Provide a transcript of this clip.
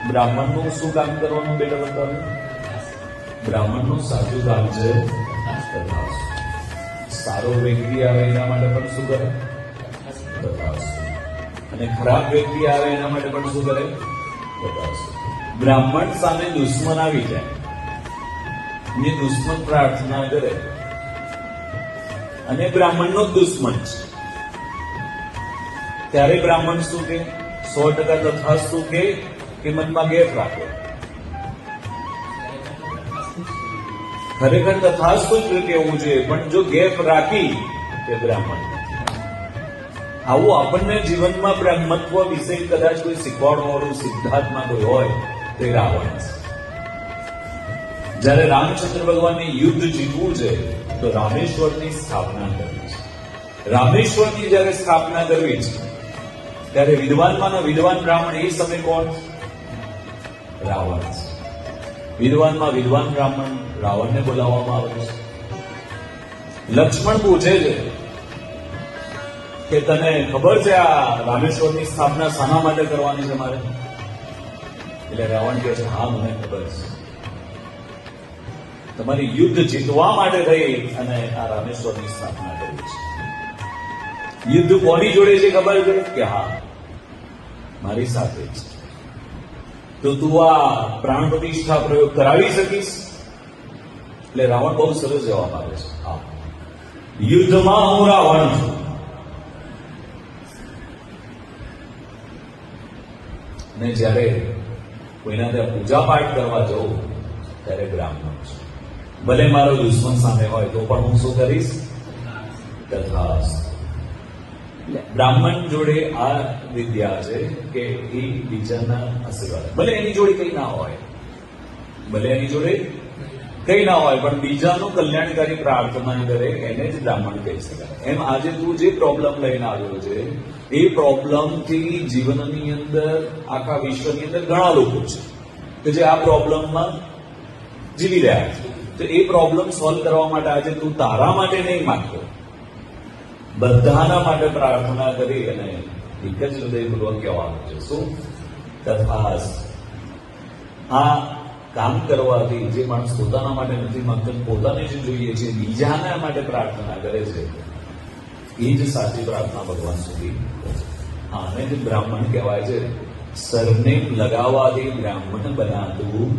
બ્રાહ્મણનું શું કામ કરવાનું બેટા બતાવ્યું? બ્રાહ્મણનું સાચું કામ છે તથાસ્તુ. સારો વ્યક્તિ આવે એના માટે પણ શું કરે? તથાસ્તુ. અને ખરાબ વ્યક્તિ આવે એના માટે પણ શું કરે? તથાસ્તુ. બ્રાહ્મણ સામે દુશ્મન આવી જાય, જે દુશ્મન પ્રાર્થના કરે અને બ્રાહ્મણનો જ દુશ્મન છે, ત્યારે બ્રાહ્મણ શું કે? 100% તથાસ્તુ કે મનમાં ગેપ રાખે? ખરેખર તથાસ્તુ જ કહેવું જોઈએ, પણ જો ગેપ રાખી તે બ્રાહ્મણ. આવું આપણને જીવનમાં બ્રહ્મત્વ વિશે કદાચ કોઈ શીખવાડવાવાળું સિદ્ધાર્થમાં કોઈ હોય તે રાવણ છે. જયારે રામચંદ્ર ભગવાનને યુદ્ધ જીતવું છે તો રામેશ્વરની સ્થાપના કરવી છે. રામેશ્વરની જયારે સ્થાપના કરવી છે ત્યારે વિદ્વાનમાંનો વિદ્વાન બ્રાહ્મણ એ સમય કોણ? રાવણ છે. વિદ્વાનમાં વિદ્વાન બ્રાહ્મણ રાવણને બોલાવવામાં આવે છે. લક્ષ્મણ પૂછે છે કે તને ખબર છે આ રામેશ્વરની સ્થાપના શાના માટે કરવાની છે મારે? એટલે રાવણ કહે છે હા મને ખબર છે, તમારી યુદ્ધ જીતવા માટે થઈ અને આ રામેશ્વરની સ્થાપના કરી છે. યુદ્ધ કોની જોડે છે ખબર છે? કે હા મારી સાથે છે. તો તું આ પ્રાણ પ્રતિષ્ઠા પ્રયોગ કરાવી શકીશ? એટલે રાવણ બહુ સરસ જવાબ આપે છે, હા યુદ્ધમાં હું રાવણ છું. અને જયારે કોઈના ત્યાં પૂજા પાઠ કરવા જવું ત્યારે બ્રાહ્મણ છું. ભલે મારો દુશ્મન સામે હોય તો પણ હું શું કરીશ? તથાસ્તુ. બ્રાહ્મણ જોડે આ વિદ્યા છે કે એ બીજાના આશીર્વાદ, ભલે એની જોડે કઈ ના હોય, ભલે એની જોડે કઈ ના હોય, પણ બીજાનું કલ્યાણકારી પ્રાર્થના કરે એને જ બ્રાહ્મણ કહી શકાય. એમ આજે તું જે પ્રોબ્લેમ લઈને આવ્યો છે એ પ્રોબ્લેમથી જીવનની અંદર આખા વિશ્વની અંદર ઘણા લોકો છે કે જે આ પ્રોબ્લેમમાં જીવી રહ્યા છે. તો એ પ્રોબ્લેમ સોલ્વ કરવા માટે આજે તું તારા માટે નહીં માંગતો, બધાના માટે પ્રાર્થના કરી અને એક જ હૃદયપૂર્વક કહેવાનું છે શું? તથાસ્તુ. આ કામ કરવાથી જે માણસ પોતાના માટે નથી માંગતો, પોતાને જે જોઈએ છે બીજાના માટે પ્રાર્થના કરે છે, એ જ સાચી પ્રાર્થના ભગવાન સુધી. આને જ બ્રાહ્મણ કહેવાય છે. સરનેમ લગાવવાથી બ્રાહ્મણ બનાતું